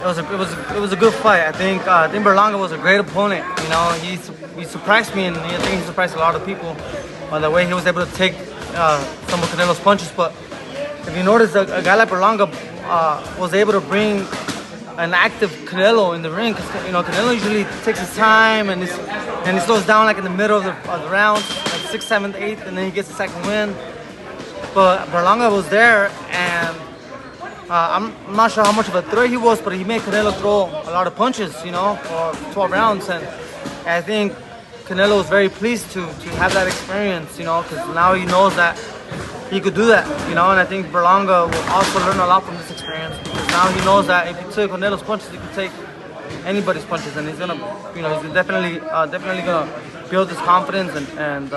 it was a good fight. I think Berlanga was a great opponent. You know, he surprised me, and I think he surprised a lot of people by the way he was able to take some of Canelo's punches. But if you notice, a guy like Berlanga was able to bring an active Canelo in the ring, because Canelo usually takes his time and he slows down like in the middle of the round, like 6th, 7th, 8th, and then he gets the second win. But Berlanga was there, and I'm not sure how much of a threat he was, but he made Canelo throw a lot of punches, for 12 rounds, and I think Canelo was very pleased to have that experience, because now he knows that he could do that, and I think Berlanga will also learn a lot from this experience, because now he knows that if he took Canelo's punches, he could take anybody's punches, and he's gonna, he's definitely gonna build his confidence and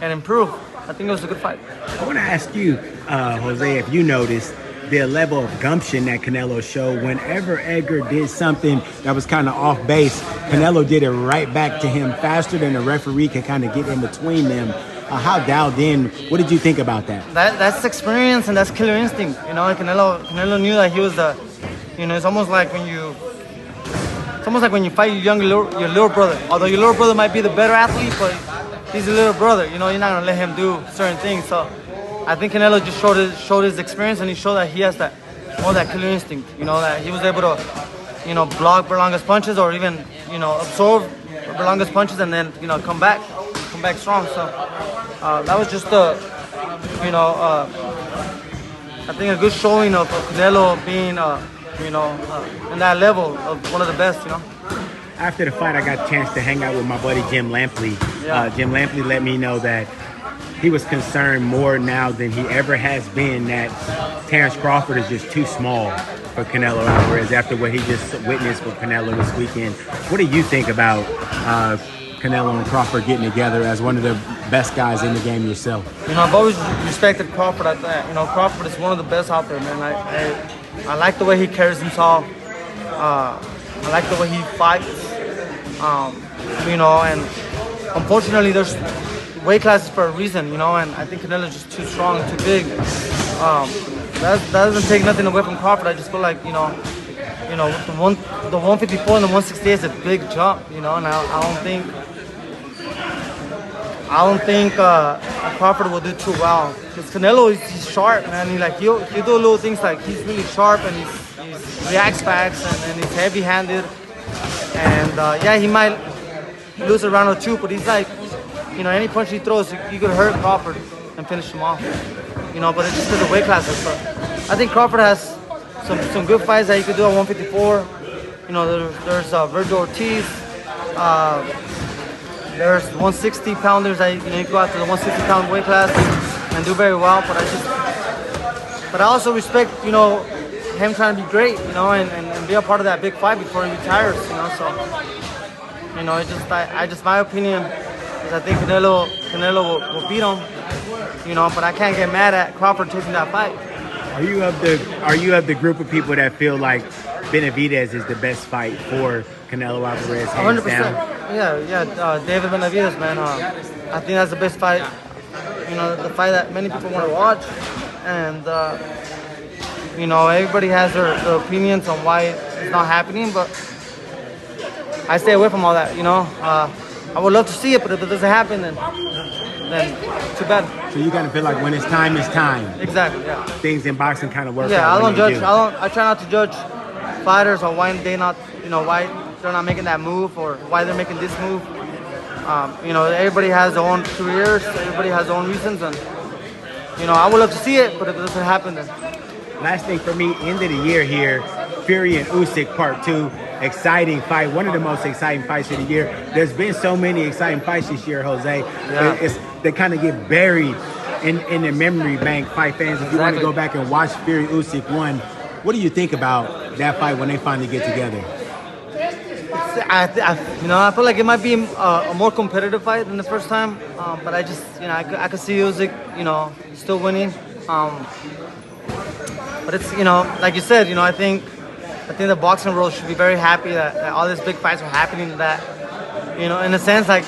improve. I think it was a good fight. I want to ask you, Jose, if you noticed the level of gumption that Canelo showed whenever Edgar did something that was kind of off base. Canelo did it right back to him faster than the referee could kind of get in between them. How dialed in? What did you think about that? That's experience, and that's killer instinct. Canelo knew that he was the, it's almost like when you fight your little brother. Although your little brother might be the better athlete, but he's a little brother. You're not gonna let him do certain things. So I think Canelo just showed his experience, and he showed that he has that killer instinct. That he was able to, block Berlanga's punches, or even, absorb Berlanga's punches, and then, come back strong. So that was just I think a good showing of Canelo being, in that level of one of the best. After the fight, I got a chance to hang out with my buddy Jim Lampley. Yeah. Jim Lampley let me know that he was concerned more now than he ever has been that Terence Crawford is just too small for Canelo Alvarez after what he just witnessed with Canelo this weekend. What do you think about Canelo and Crawford getting together as one of the best guys in the game yourself? I've always respected Crawford at that. Crawford is one of the best out there, man. I like the way he carries himself. I like the way he fights. And unfortunately, there's weight classes for a reason, and I think Canelo's just too strong, too big. That doesn't take nothing away from Crawford. I just feel like, the 154 and the 168 is a big jump, and I don't think Crawford will do too well, because Canelo he's sharp, man. He'll do little things, like he's really sharp, and he reacts fast, and he's heavy-handed, and he might lose a round or two, but he's like, any punch he throws, you could hurt Crawford and finish him off. But it's just to the weight classes. But I think Crawford has some good fights that he could do at 154. There's Virgil Ortiz. There's 160 pounders that you can go after the 160 pound weight class and do very well. But I also respect him trying to be great, and be a part of that big fight before he retires. So my opinion is I think Canelo will beat him. But I can't get mad at Crawford taking that fight. Are you of the group of people that feel like Benavidez is the best fight for Canelo Alvarez, hands 100%. down? Yeah. David Benavidez, man. I think that's the best fight. The fight that many people want to watch, and everybody has their opinions on why it's not happening, but I stay away from all that. I would love to see it, but if it doesn't happen, then too bad. So you kind of feel like when it's time, it's time. Exactly. Yeah. Things in boxing kind of work. Yeah, out I don't judge. do. I try not to judge fighters or why they not, why they're not making that move or why they're making this move. Everybody has their own careers. Everybody has their own reasons, and I would love to see it, but if it doesn't happen, then. Last thing for me, end of the year here, Fury and Usyk Part 2. Exciting fight, one of the most exciting fights of the year. There's been so many exciting fights this year, Jose. Yeah. They kind of get buried in the memory bank, fight fans. If you want to go back and watch Fury Usyk 1, what do you think about that fight when they finally get together? I feel like it might be a more competitive fight than the first time, but I just, I could see Usyk, still winning. But it's, like you said, I think the boxing world should be very happy that all these big fights are happening. That, in a sense, like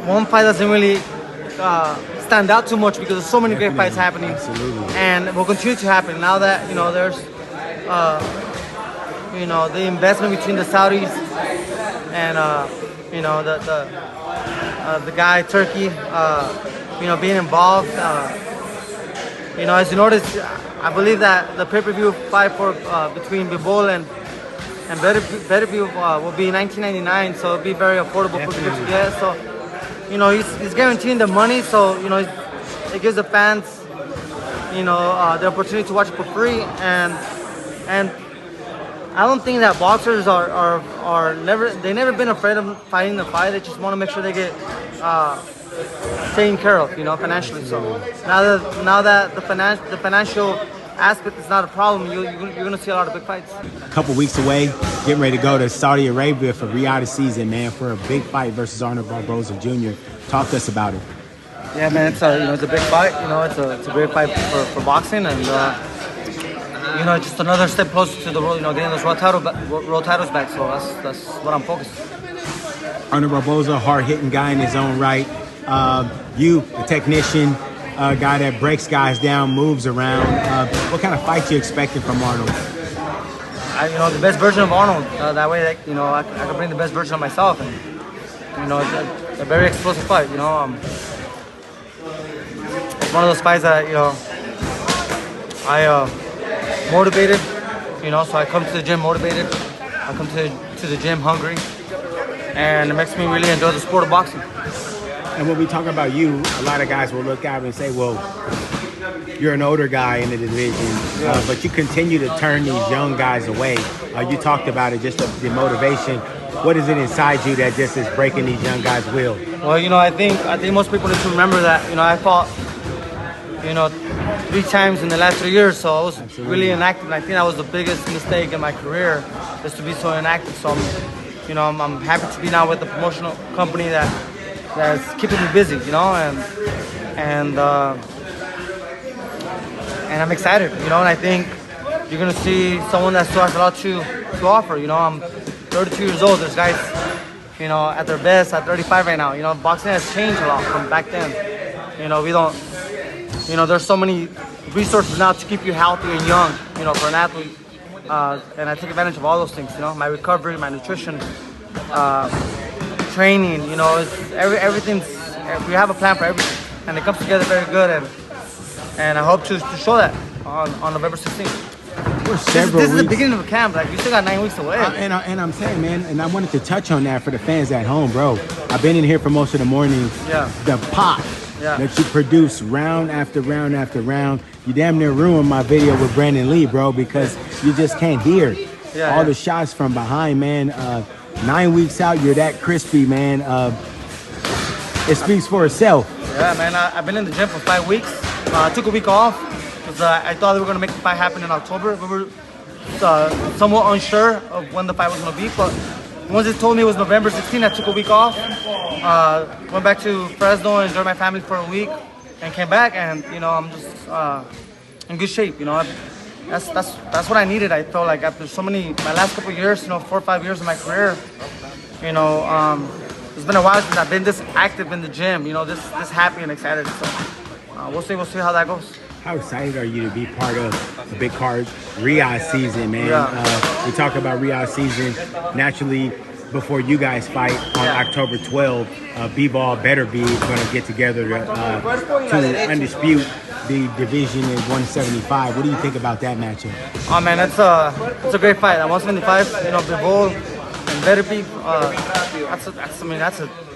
one fight doesn't really stand out too much because there's so many great fights happening. Absolutely. And it will continue to happen now that there's you know, the investment between the Saudis and you know, the guy Turkey, you know, being involved. You know, as you notice, I believe that the pay-per-view fight for between Bivol and Benavidez will be $19.99, so it'll be very affordable for people to get. So, you know, he's guaranteeing the money, so you know, it gives the fans, you know, the opportunity to watch it for free. And I don't think that boxers are never been afraid of fighting the fight. They just want to make sure they get taken care of, you know, financially. So now that the financial aspect is not a problem, you're going to see a lot of big fights. A couple weeks away, getting ready to go to Saudi Arabia for Riyadh season, man, for a big fight versus Arnold Barboza Jr. Talk to us about it. Yeah, man, it's a big fight. You know, it's a great fight for boxing, and you know, just another step closer to the getting those world titles back. So that's what I'm focused on. Arnold Barboza, hard-hitting guy in his own right. You, the technician, guy that breaks guys down, moves around. What kind of fight you expecting from Arnold? You know, the best version of Arnold. That way, you know, I can bring the best version of myself, and you know, it's a very explosive fight. You know, it's one of those fights that, you know, I motivated. You know, so I come to the gym motivated. I come to the gym hungry, and it makes me really enjoy the sport of boxing. And when we talk about you, a lot of guys will look out and say, well, you're an older guy in the division, but you continue to turn these young guys away. You talked about it, just the motivation. What is it inside you that just is breaking these young guys' will? Well, you know, I think most people need to remember that, you know, I fought, you know, 3 times in the last 3 years, so I was really inactive, and I think that was the biggest mistake in my career, is to be so inactive. So I'm happy to be now with the promotional company that's keeping me busy, you know, and I'm excited, you know, and I think you're gonna see someone that still has a lot to offer. You know, I'm 32 years old. There's guys, you know, at their best at 35 right now. You know, boxing has changed a lot from back then. You know, there's so many resources now to keep you healthy and young, you know, for an athlete. And I take advantage of all those things, you know, my recovery, my nutrition, training, you know, everything's, we have a plan for everything, and it comes together very good, and I hope to show that on November 16th. This is the beginning of a camp. Like, you still got 9 weeks away. And I'm saying, man, and I wanted to touch on that for the fans at home, bro. I've been in here for most of the morning. Yeah. The pop that you produce round after round after round. You damn near ruined my video with Brandon Lee, bro, because you just can't hear all the shots from behind, man. 9 weeks out, you're that crispy, man. It speaks for itself. Yeah, man. I've been in the gym for 5 weeks. I took a week off because I thought we were going to make the fight happen in October. We were somewhat unsure of when the fight was going to be, but once they told me it was November 16th, I took a week off. Went back to Fresno and enjoyed my family for a week, and came back, and you know, I'm just in good shape. You know, that's what I needed. I felt like after my last couple of years, you know, 4 or 5 years of my career, you know, it's been a while since I've been this active in the gym. You know, this happy and excited. So we'll see how that goes. How excited are you to be part of the big card Riyadh season, man? Yeah. We talk about Riyadh season. Naturally, before you guys fight on October 12th, B-Ball Beterbiev is going to get together to undispute the division in 175. What do you think about that matchup? Oh man, it's a great fight. At 175, you know, Bivol and Beterbiev,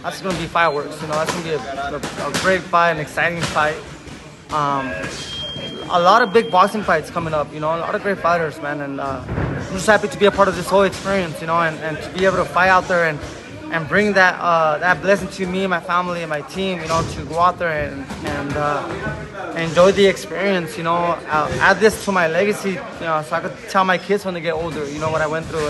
that's going to be fireworks. You know, that's going to be a great fight, an exciting fight. A lot of big boxing fights coming up, you know, a lot of great fighters, man, and I'm just happy to be a part of this whole experience, you know, and to be able to fight out there and bring that blessing to me and my family and my team, you know, to go out there and enjoy the experience, you know, add this to my legacy, you know, so I could tell my kids when they get older, you know, what I went through,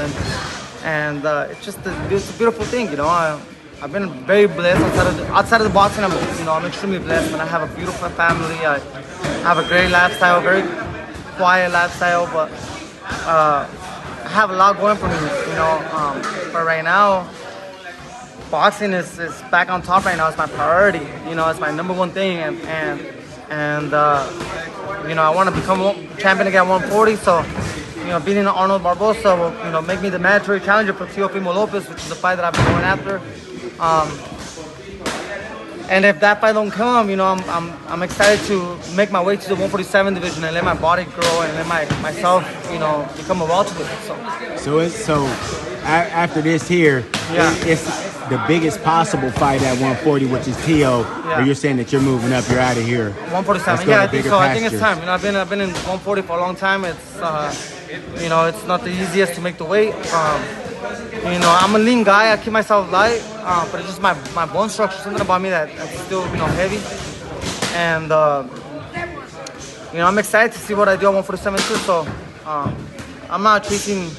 and it's just it's a beautiful thing, you know. I've been very blessed outside of the boxing. I'm extremely blessed, and I have a beautiful family. I have a great lifestyle, very quiet lifestyle, but I have a lot going for me, you know. But right now, boxing is back on top right now. It's my priority, you know. It's my number one thing, and you know, I want to become champion again at 140. So beating Arnold Barboza will, make me the mandatory challenger for Teofimo Lopez, which is the fight that I've been going after. And if that fight don't come, I'm excited to make my way to the 147 division and let my body grow and let myself, become a welterweight. So after this here, it's the biggest possible fight at 140, which is Teo. Or you're saying that you're moving up, you're out of here. 147. Yeah, I think so. I think it's time. I've been in 140 for a long time. It's it's not the easiest to make the weight. I'm a lean guy. I keep myself light, but it's just my bone structure. Something about me that's still heavy. And I'm excited to see what I do at 147 too. So I'm not chasing.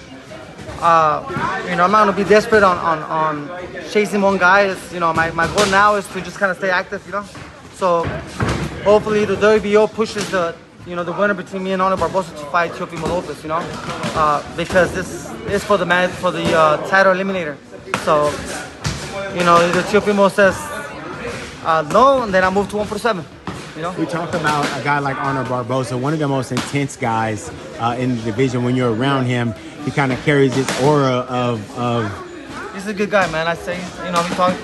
I'm not gonna be desperate on chasing one guy. It's, my goal now is to just kind of stay active. So hopefully the WBO pushes the winner between me and Arnold Barboza to fight Teofimo Lopez. Because this is for the title eliminator. So either Teofimo says no, and then I move to 147. We talk about a guy like Arnold Barboza, one of the most intense guys in the division. When you're around him, he kind of carries this aura of. He's a good guy, man. I say, we talk.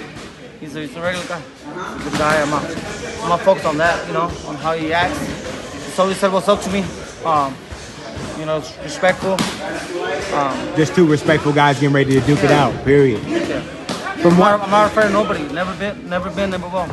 He's a regular guy. He's a good guy. I'm not focused on that, on how he acts. He's always said what's up to me. Respectful. Just two respectful guys getting ready to duke it out. Period. Yeah. I'm not afraid of nobody. Never been, never will.